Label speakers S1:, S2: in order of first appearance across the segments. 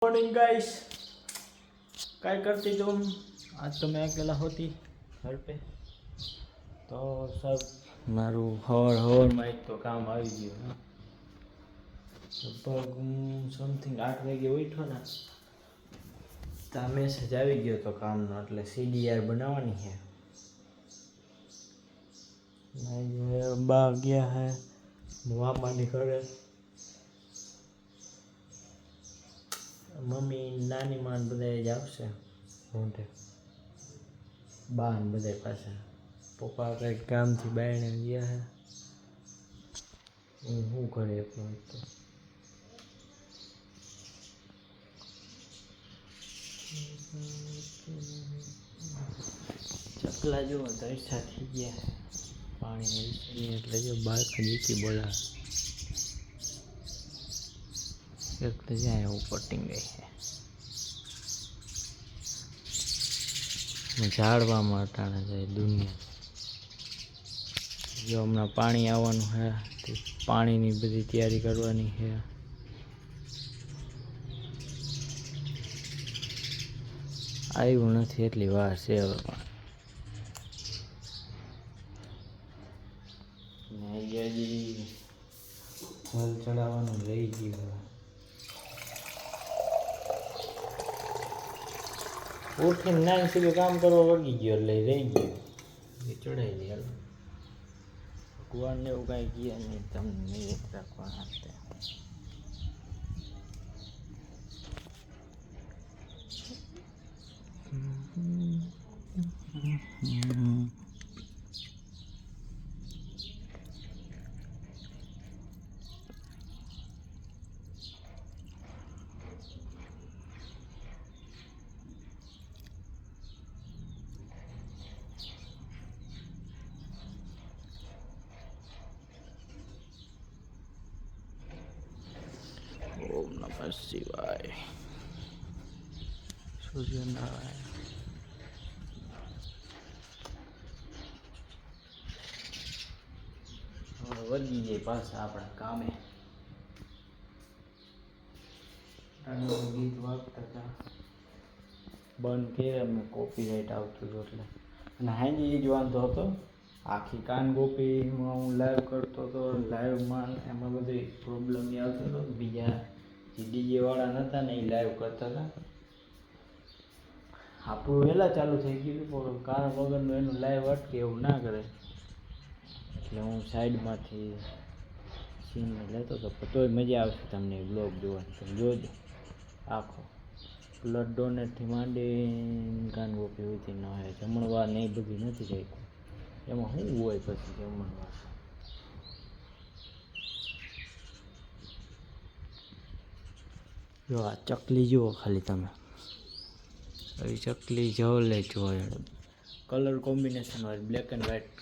S1: Morning guys, क्या करती तुम? आज तो मैं अकेला होती घर पे तो सब मारू हवर में एक तो काम आ गयो। लगभग समथिंग 8 वागे उठो ना तो मैसेज आ गयो तो काम एटले सीडीआर बनावानी है। बा गया है मामा ने घरे, मम्मी नानी मान बधाए ज आवशे रोंढे बान बधाए पाछा। पप्पा कंईक कामथी बायणे गया है। हूँ करे एकलो तो चकला जो दरसा थी गया है पानी એટલે જો બાળકા જીકી બોલા એટલે જાય એવું પટિંગ ગઈ છે ઝાડવામાં અટાણે જાય દુનિયા। જો હમણાં પાણી આવવાનું છે તે પાણીની બધી તૈયારી કરવાની છે। આવ્યું નથી એટલી વાર છે હવે હજી જલ ચડાવવાનું રહી ગયું। ઉઠીને 9 સુધી કામ કરવા વળગી ગયો એટલે રહી ગયું એ ચડાવી દે। હાલો ભગવાનને એવું કાંઈ ગયા નહીં, તમને નિયત રાખવાના હતા। ओम नमः शिवाय, सूर्य नारायण। वधी जाए पास अपना काम है। गीत वागता था बंद किया मैं कॉपीराइट आवतुं हतुं એટલે અને હાજી એ જ વાંધો હતો। આખી કાન ગોપીમાં હું લાઈવ કરતો હતો, લાઈવમાં એમાં બધી પ્રોબ્લેમ આવતો હતો। બીજા જે ડીજે વાળા નહોતા ને એ લાઈવ કરતા હતા, આપણું વહેલા ચાલુ થઈ ગયું પણ કારણ વગરનું એનું લાઈવ અટકે એવું ના કરે એટલે હું સાઈડમાંથી સીનને લેતો હતો। તોય મજા આવશે તમને બ્લોગ જોવાની, તમે જોજો આખો। બ્લડ ડોનેટથી માંડી કાન ગોપી હોતી ન હોય, જમણવાર ને એ બધી નથી રાખ્યું। એમાં શું હોય પછી જમણવાર? જો આ ચકલી જુઓ ખાલી તમે, એ ચકલી જવલે જોવે કલર કોમ્બિનેશન હોય બ્લેક એન્ડ વ્હાઈટ।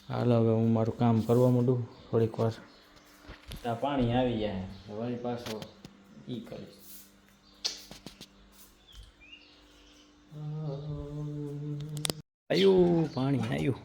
S1: હાલો હવે હું મારું કામ કરવા માંડું થોડીક વાર, ત્યાં પાણી આવી જાય વળી પાછો ઈ કરીશ। આવ્યું પાણી આવ્યું।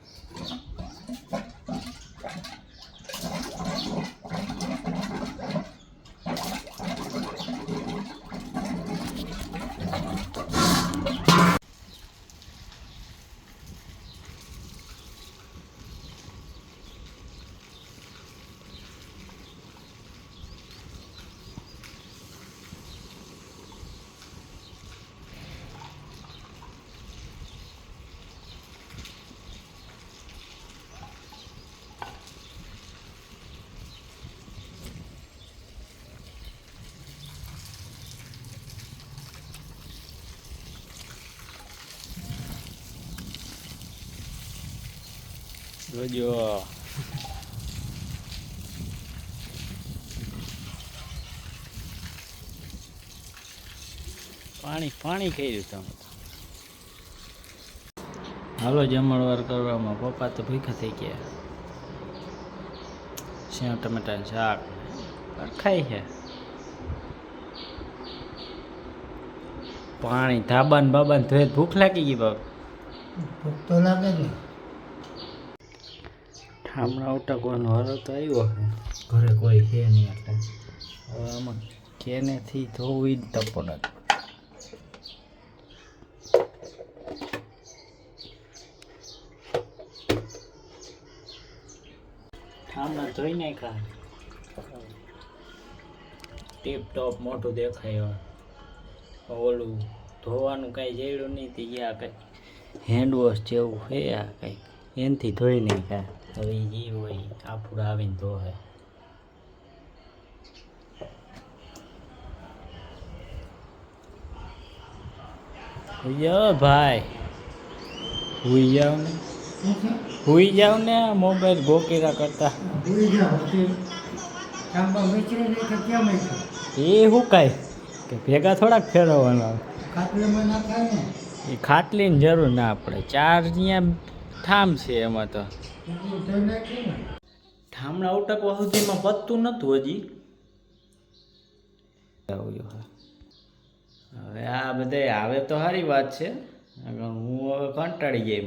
S1: જોજો પાણી પાણી કર્યું તમે તો। હાલો જમણવાર કરવામાં પપ્પા તો ભૂખા થઈ ગયા। સેવ ટમેટાનું શાક ખાઈ છે। પાણી ધાબાન બાબાને ધોઈ ભૂખ લાગી ગઈ બાપ?
S2: ભૂખ તો લાગે ને।
S1: ઠામણા ઉટાકવાનો હારો તો આવ્યો, ઘરે કોઈ છે નહીં એટલે હવે આમાં કેનેથી ધોવી જ તપણ ઠામણા ધોઈ નાખ્યા ટીપ ટોપ મોટું દેખાય ઓલું ધોવાનું કાંઈ જેડું નહીં તે આ કંઈક હેન્ડવોશ જેવું છે આ કંઈક એનાથી ધોઈ નાખ્યા હવે જે હોય આપણું આવીને ધોવે ભાઈ હુઈ જાવ ને હુઈ જાવ ને મોબાઈલ ગોકેરા કરતા
S2: ભૂલી જાઓ તે ચાંપા વેચી નહીં કે ક્યાં મેં
S1: એ હું કાંઈ કે ભેગા થોડાક ફેરવવાના
S2: ખાટલામાં ના ખાય ને
S1: એ ખાટલીની જરૂર ના પડે ચાર અહીંયા ઠામ છે એમાં તો
S2: એટલું ધોઈ નાખ્યું ને
S1: ઠામણા ઉટકવા સુધીમાં પતતું નહોતું હજી હવે આ બધે આવે તો સારી વાત છે હું હવે કંટાળી ગઈ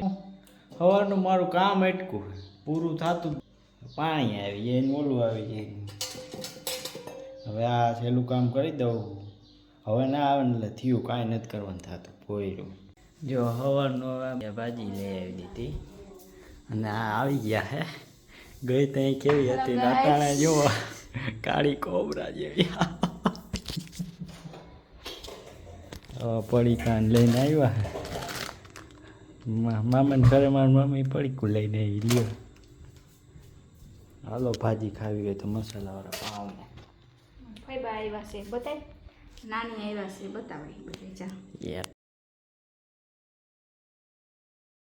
S1: સવારનું મારું કામ અટકું પૂરું થતું પાણી આવી જાય ને ઓલું આવી જાય હવે આ છેલ્લું કામ કરી દઉં હવે ના આવે ને એટલે થયું કાંઈ નથી કરવાનું થતું પોયરું જો સવારનું હવે ભાજી લઈ આવી દીધી અને આ આવી ગયા હે ગઈ ત્યાં કેવી હતી નાતાણે જો કાળી કોબરા જેવી પડીકાન લઈને આવ્યા મામાને ઘરે મારી મમ્મી પડીકું લઈને આવી લ્યો હાલો ભાજી ખાવી હોય તો મસાલાવાળા પાવને
S3: ફાઈબા આવ્યા છે બતાય નાની આવ્યા છે બતાવાય બધે જા
S1: યાર